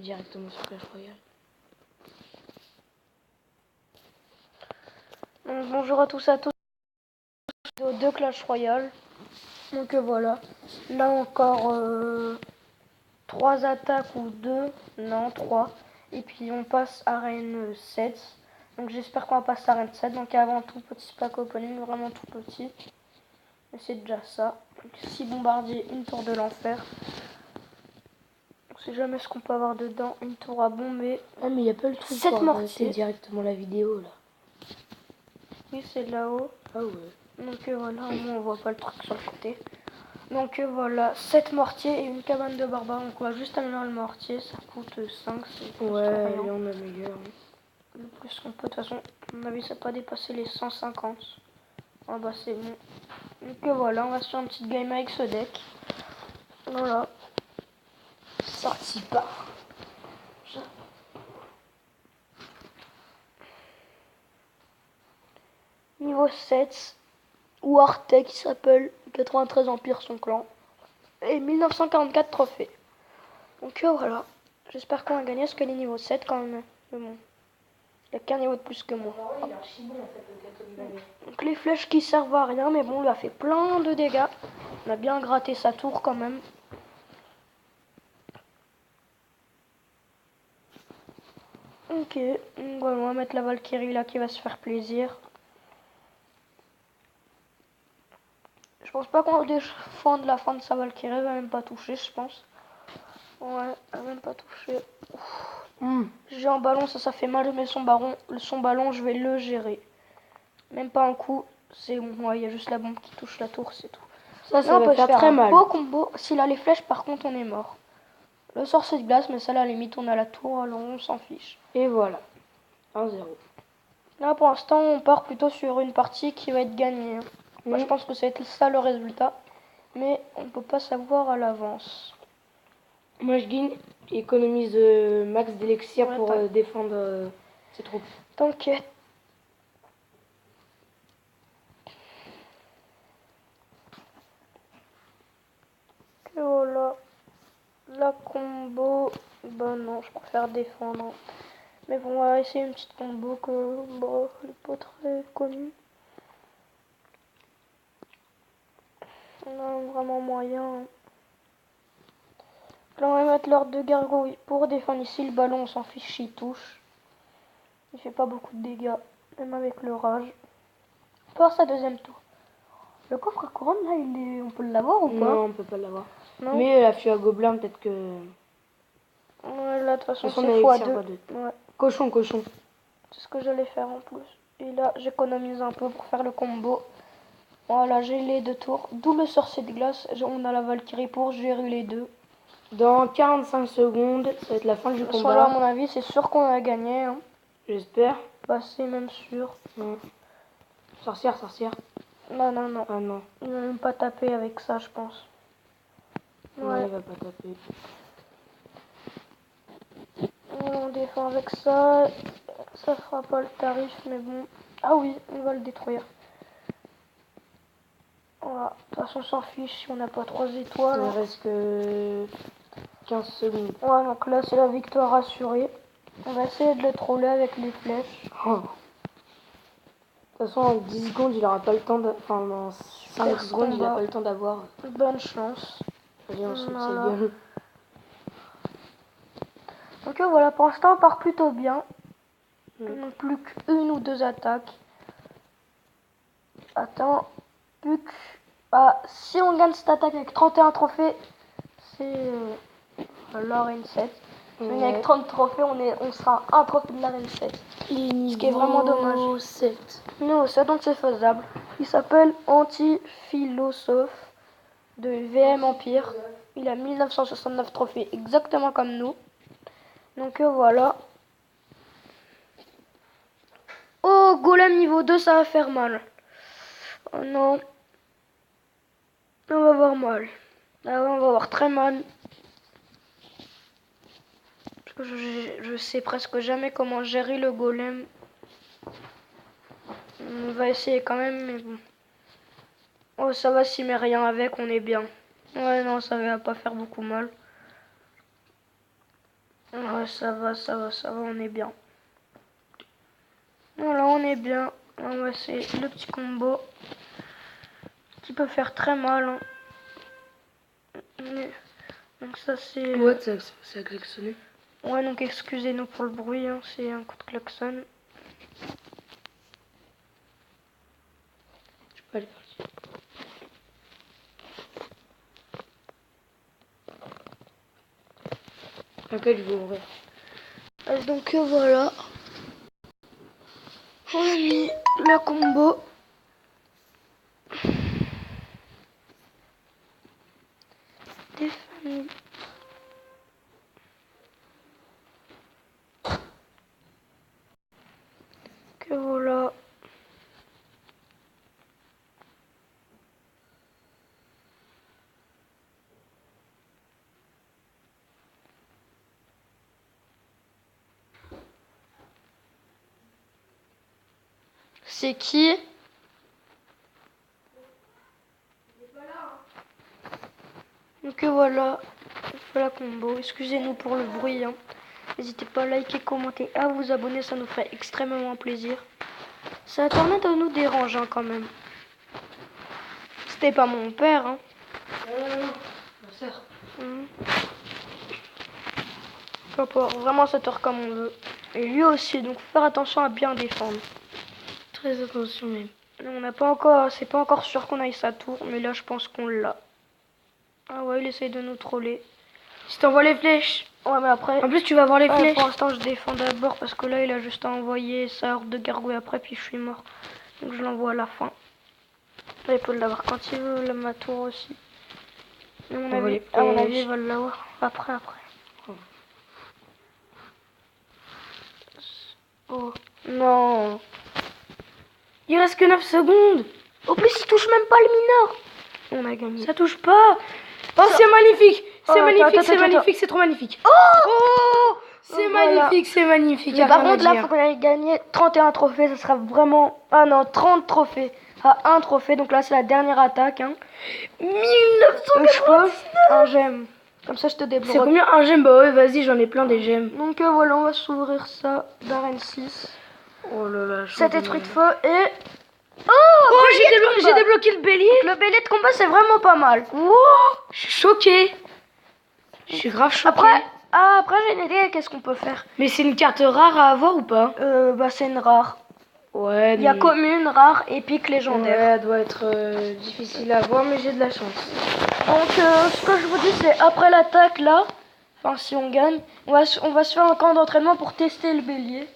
Et directement sur Clash Royale. Donc, bonjour à tous et à tous de Clash Royale. Donc voilà, là encore 3 attaques ou 2, non 3. Et puis on passe arène 7. Donc j'espère qu'on va passer arène 7. Donc avant tout petit pack opening, vraiment tout petit. Mais c'est déjà ça. Donc 6 bombardiers, une tour de l'enfer. On sait jamais ce qu'on peut avoir dedans. Une tour à bomber. Ah mais il n'y a pas le truc 7 pour arrêter mortiers. directement la vidéo là. Oui c'est là-haut. Ah ouais. Donc voilà, au moins on voit pas le truc sur le côté. Donc voilà, 7 mortiers et une cabane de barbares. Donc on va juste améliorer le mortier, ça coûte 5, c'est Ouais, rien. là on a meilleur. Le plus qu'on peut, de toute façon, à mon avis ça n'a pas dépassé les 150. Ah bah c'est bon. Donc voilà, on va se faire une petite game avec ce deck. Voilà. Sorti pas. Niveau 7, Wartech qui s'appelle 93 Empire son clan. Et 1944 trophées. Donc voilà, j'espère qu'on va gagner parce qu'elle est niveau 7 quand même. Mais bon, il a qu'un niveau de plus que moi. Il est archi bon en fait le gâteau de Donc les flèches qui servent à rien, mais bon, on lui a fait plein de dégâts. On a bien gratté sa tour quand même. Ok, donc voilà, on va mettre la Valkyrie là qui va se faire plaisir. Je pense pas qu'on va défendre la fin de sa Valkyrie, elle va même pas toucher, je pense. Ouais, elle va même pas toucher. J'ai un ballon, ça fait mal, mais son ballon, je vais le gérer. Même pas un coup, c'est bon, ouais, il y a juste la bombe qui touche la tour, c'est tout. Ça Là, on va peut faire faire très un mal. beau combo. S'il a les flèches, par contre, on est mort. Le sorcier de glace, mais ça, là, à la limite, on a la tour, alors on s'en fiche. Et voilà. 1-0. Là, pour l'instant, on part plutôt sur une partie qui va être gagnée. Moi, je pense que ça va être ça le résultat. Mais on ne peut pas savoir à l'avance. Moi je gagne et économise max d'élixir Ouais, pour défendre ses troupes. T'inquiète. Et voilà. La combo. Bah non, je préfère défendre. Mais bon, on va essayer une petite combo que bah, elle n'est pas très connue. On a vraiment moyen. Là, on va mettre l'ordre de gargouille pour défendre ici. Le ballon, on s'en fiche, il touche. Il fait pas beaucoup de dégâts, même avec le rage. Pour sa deuxième tour. Le coffre à couronne, là, on peut l'avoir ou pas? Non, on peut pas l'avoir. Non. Mais la fût à gobelin, peut-être que. Ouais, là, de toute façon, c'est on a x2. x2. Ouais, Cochon, cochon. c'est ce que j'allais faire en plus. Et là, j'économise un peu pour faire le combo. Voilà, j'ai les 2 tours. D'où le sorcier de glace. On a la Valkyrie pour gérer les deux. Dans 45 secondes, ça va être la fin du combat. Là, à mon avis, c'est sûr qu'on a gagné. Hein. J'espère. Bah, c'est même sûr. Sorcière, sorcière. Non, non, non. Ah non. Il va même pas taper avec ça, je pense. Ouais. Non, il va pas taper. On défend avec ça. Ça fera pas le tarif, mais bon. Ah oui, on va le détruire. Voilà. De toute façon, on s'en fiche si on n'a pas 3 étoiles. Il reste que 15 secondes. Ouais, donc là, c'est la victoire assurée. On va essayer de le troller avec les flèches. Oh. De toute façon, en 10 secondes, il aura pas le temps de. Enfin, en 5 secondes, il a pas le temps d'avoir. Bonne chance. Vas-y, on saute sa Voilà. gueule. Donc voilà, pour l'instant, on part plutôt bien. Plus qu'une ou 2 attaques. Attends. Plus que... Ah, si on gagne cette attaque avec 31 trophées, c'est l'arène 7. Si on gagne avec 30 trophées, on sera un trophée de l'arène 7. Ce qui est vraiment dommage. 7. Non, ça donc c'est faisable. Il s'appelle Anti-Philosophe de VM Empire. Il a 1969 trophées, exactement comme nous. Donc voilà. Oh, golem niveau 2, ça va faire mal. Oh non. On va avoir mal. Ah ouais, on va avoir très mal. Parce que je sais presque jamais comment gérer le golem. On va essayer quand même, mais bon. Oh, ça va, s'il met rien avec, on est bien. Ouais, non, ça va pas faire beaucoup mal. Ouais, ça va, on est bien. Voilà, on est bien. Ouais, c'est le petit combo qui peut faire très mal. Hein. Donc ça c'est... Ouais, ça a klaxonné. Ouais, donc excusez-nous pour le bruit, hein, c'est un coup de klaxon. Je peux aller partir. Ok, je vais ouvrir. Donc voilà. On a mis le combo. Des familles. Que voilà. C'est qui? Donc voilà. Voilà combo. Excusez-nous pour le bruit. Hein. N'hésitez pas à liker, commenter, à vous abonner, ça nous ferait extrêmement plaisir. Ça Internet nous dérange hein, quand même. C'était pas mon père. Hein. Non, ma soeur. On peut vraiment se tord comme on veut. Et lui aussi, donc faut faire attention à bien défendre. Très attention même. On n'a pas encore, c'est pas encore sûr qu'on aille sa tour, mais là je pense qu'on l'a. Ah ouais, il essaye de nous troller. Si t'envoies les flèches. Ouais, mais après. En plus, tu vas voir les flèches. Pour l'instant, je défends d'abord parce que là, il a juste à envoyer sa horde de gargouilles après, puis je suis mort. Donc je l'envoie à la fin. Là, il peut l'avoir quand il veut, là, ma tour aussi. À mon avis, il va l'avoir après. Oh non. Il reste que 9 secondes. Au plus, il touche même pas le mineur. On a gagné. Ça touche pas. Oh, c'est magnifique. C'est magnifique, c'est magnifique, c'est trop magnifique. Oh, c'est magnifique, c'est magnifique. Mais par contre, là, il faut qu'on aille gagner 31 trophées. Ça sera vraiment... Ah non, 30 trophées. À un trophée. Donc là, c'est la dernière attaque. Hein. 1999. Un gemme. Comme ça, je te débloque. C'est combien un gemme? Bah ouais, vas-y, j'en ai plein des gemmes. Donc voilà, on va s'ouvrir ça d'arène 6. Oh là là. 7 étruits de feu et... Oh, j'ai débloqué le bélier. Donc, le bélier de combat, c'est vraiment pas mal. Wow, je suis choquée. Je suis grave choquée. Après j'ai une idée, qu'est-ce qu'on peut faire? Mais c'est une carte rare à avoir ou pas? Bah c'est une rare. Ouais. Il y a commune, rare, épique, légendaire. Ouais, elle doit être difficile à avoir, mais j'ai de la chance. Donc ce que je vous dis, c'est après l'attaque là, enfin si on gagne, on va se faire un camp d'entraînement pour tester le bélier.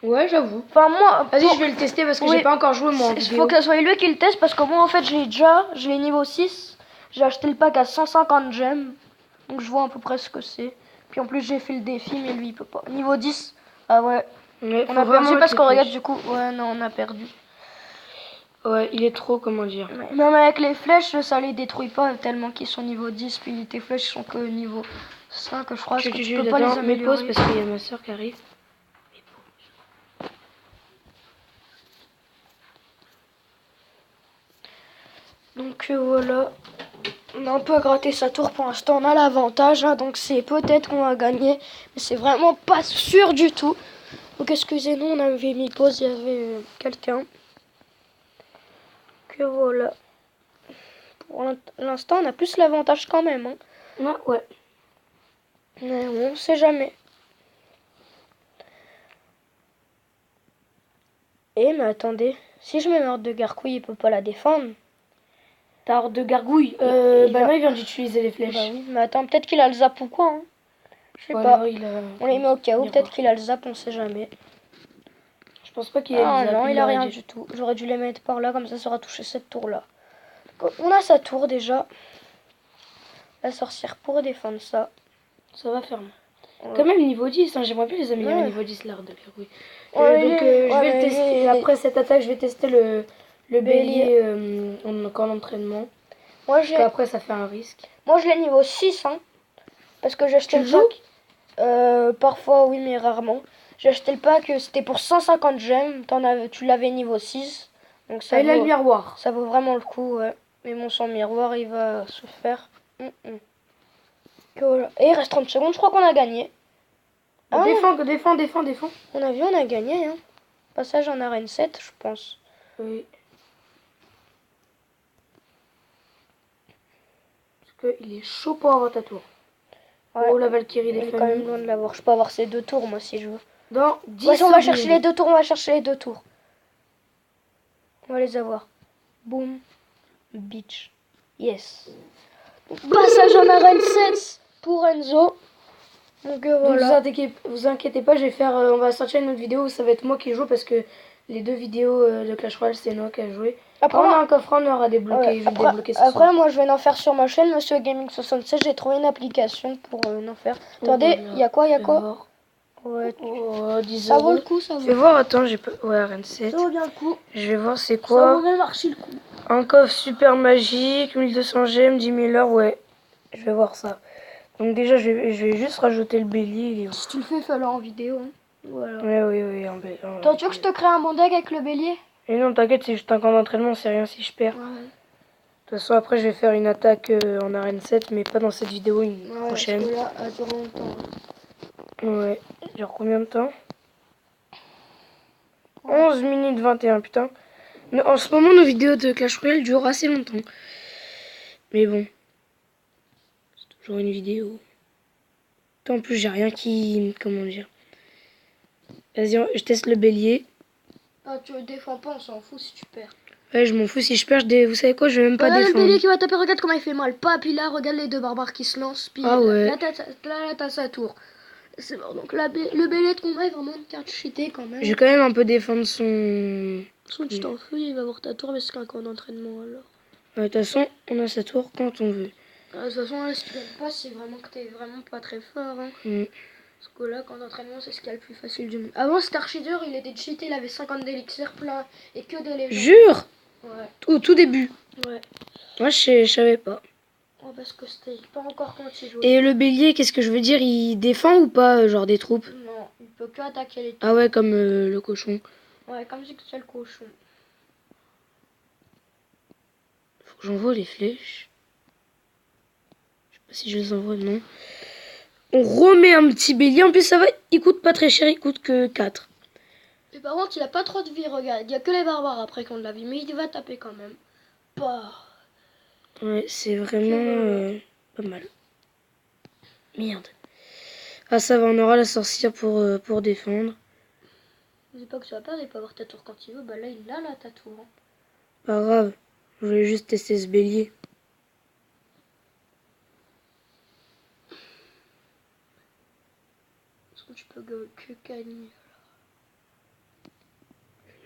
Ouais, j'avoue. Enfin moi... Vas-y, je vais le tester parce que j'ai pas encore joué moi en Il vidéo. faut que ce soit lui qui le teste parce que moi en fait je l'ai niveau 6. J'ai acheté le pack à 150 gemmes. Donc je vois à peu près ce que c'est. Puis en plus j'ai fait le défi mais lui il peut pas. Niveau 10, ah ouais. Ouais, on a perdu parce qu'on regarde du coup. Ouais non on a perdu. Ouais il est trop comment dire. Même avec les flèches ça les détruit pas tellement qu'ils sont niveau 10. Puis tes flèches sont que niveau 5 je crois. Je peux pas les améliorer. pause parce qu'il y a ma soeur qui arrive. Donc voilà. On a un peu gratté sa tour pour l'instant, on a l'avantage, hein, donc c'est peut-être qu'on va gagner, mais c'est vraiment pas sûr du tout. Donc excusez-nous, on avait mis pause, il y avait quelqu'un. Que voilà. Pour l'instant, on a plus l'avantage quand même. Hein. Ouais. Mais on sait jamais. Mais attendez, si je mets une horde de gargouilles, il peut pas la défendre. Ta horde de gargouilles non, il vient d'utiliser les flèches. Bah oui, mais attends, peut-être qu'il a le zap ou quoi. Hein. Je sais pas. Non, on les met au cas où, peut-être qu'il a le zap, on sait jamais. Je pense pas qu'il ait le zap. Non, il a rien du tout. J'aurais dû les mettre par là, comme ça aura touché cette tour-là. On a sa tour déjà. La sorcière pourrait défendre ça. Ça va faire mal. Quand même niveau 10, hein, j'aimerais bien les améliorer niveau 10 l'art de gargouille. Donc je vais le tester. Après cette attaque, je vais tester le bélier en camp d'entraînement. Après ça fait un risque. Moi je l'ai niveau 6 hein, parce que j'ai acheté le pack. Parfois oui mais rarement. J'ai acheté le pack, c'était pour 150 gemmes, tu l'avais niveau 6. Donc ça il a le miroir. Ça vaut vraiment le coup, ouais. Mais bon sans miroir il va se faire. Et il reste 30 secondes, je crois qu'on a gagné. Ah, Défends. on a vu, on a gagné. Hein. Passage en arène 7, je pense. Oui. Parce qu'il est chaud pour avoir ta tour. Ouais. Oh, la Valkyrie Il des est quand même familles. loin de l'avoir. Je peux avoir ces 2 tours, moi, si je veux. Dans 10 Ouais, on va secondes. chercher les 2 tours, on va chercher les 2 tours. On va les avoir. Boom. Beach. Yes. Passage en arène 7 pour Enzo. Donc voilà. Donc vous inquiétez pas, je vais faire, on va sortir une autre vidéo où ça va être moi qui joue parce que les 2 vidéos de Clash Royale c'est moi qui a joué. Après, Quand on a un coffre, on aura débloqué. ouais, Je vais le débloquer ce soir. après, moi je vais en faire sur ma chaîne, Monsieur Gaming 67. J'ai trouvé une application pour en faire. Attendez, il y a quoi, Ouais, Oh, 10 ça vaut euros. le coup, ça vaut. Je vais voir, attends, j'ai pas. Ouais, Arène 7. Ça vaut bien le coup. Je vais voir c'est Ça quoi. vaut même archi le coup. Un coffre super magique, 1200 gemmes, 10 000 heures, ouais. Je vais voir ça. Donc déjà, je vais juste rajouter le bélier. Si tu le fais, fais-le en vidéo. Hein. Voilà. Oui. Attends, tu veux que je te crée un bon deck avec le bélier? Et non, t'inquiète, c'est juste un camp d'entraînement, c'est rien si je perds. Ouais. De toute façon, après, je vais faire une attaque en arène 7, mais pas dans cette vidéo, une prochaine. Parce que là, elle dure longtemps. Ouais. Genre combien de temps? 11 minutes 21, putain. Mais en ce moment, nos vidéos de Clash Royale durent assez longtemps. Mais bon. C'est toujours une vidéo. En plus, j'ai rien qui... Comment dire? Vas-y, je teste le bélier. Ah, tu le défends pas, on s'en fout si tu perds. Ouais, je m'en fous si je perds. Vous savez quoi? Je vais même pas Regarde défendre. le bélier qui va taper, regarde comment il fait mal. Pas, puis là, regarde les 2 barbares qui se lancent. Puis Ah ouais. là, t'as sa tour. C'est bon, donc le bélier de combat est vraiment une carte cheatée quand même. Je vais quand même un peu défendre son... Son tu t'en fous, il va avoir ta tour, mais c'est qu'un camp d'entraînement alors. De toute façon, on a sa tour quand on veut. De toute façon, là, si tu gagnes pas, c'est vraiment que t'es vraiment pas très fort. Hein. Parce que là, camp d'entraînement, c'est ce qu'il y a le plus facile du monde. Avant, c'était archi dur, il était cheaté, il avait 50 d'élixir plein et que des légendes. Jure? Ouais. Au tout début. Ouais. Moi, je savais pas. Ouais, parce que c'était pas encore quand il jouait. Et le bélier, qu'est-ce que je veux dire? Il défend ou pas, genre des troupes? Non, il peut que attaquer les troupes. Ah ouais, comme le cochon. Ouais, comme si c'était le cochon. Faut que j'envoie les flèches. Je sais pas si je les envoie, non. On remet un petit bélier. En plus, ça va, il coûte pas très cher, il coûte que 4. Mais par contre, il a pas trop de vie, regarde. Il y a que les barbares après qu'on de la vie, mais il va taper quand même. Bah. Ouais, c'est vraiment pas mal. Merde. Ah, ça va, on aura la sorcière pour défendre. Je dis pas que tu vas perdre, il peut avoir ta tour quand il veut. Bah là, il a là ta tour. Hein. Pas grave. Je voulais juste tester ce bélier. Parce que tu peux que gagner.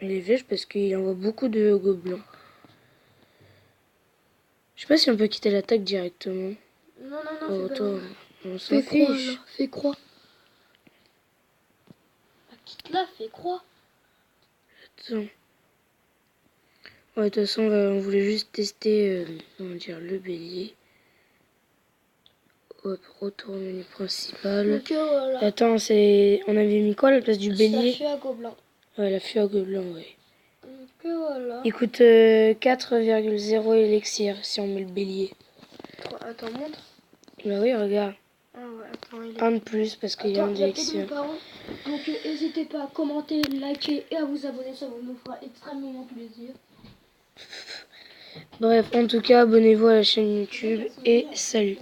Mais les flèches parce qu'il envoie beaucoup de gobelins. Je sais pas si on peut quitter l'attaque directement. Non, Oh, toi, on s'en fais croix, fiche. là. Fais croix. Bah, quitte là, fais croix. Attends. Ouais, de toute façon, on voulait juste tester comment dire, le bélier. Hop, retour au menu principal. Donc voilà. Attends, on avait mis quoi à la place du bélier? La fée à gobelin. Ouais, la fée à gobelin, ouais. Donc voilà. Il coûte 4,0 élixir si on met le bélier. Attends, montre. Bah oui, regarde. Ah ouais, attends, il est... Un de plus parce qu'il y a un d'élixir. Donc n'hésitez pas à commenter, liker et à vous abonner, ça vous nous fera extrêmement plaisir. Bref, en tout cas, abonnez-vous à la chaîne YouTube et salut.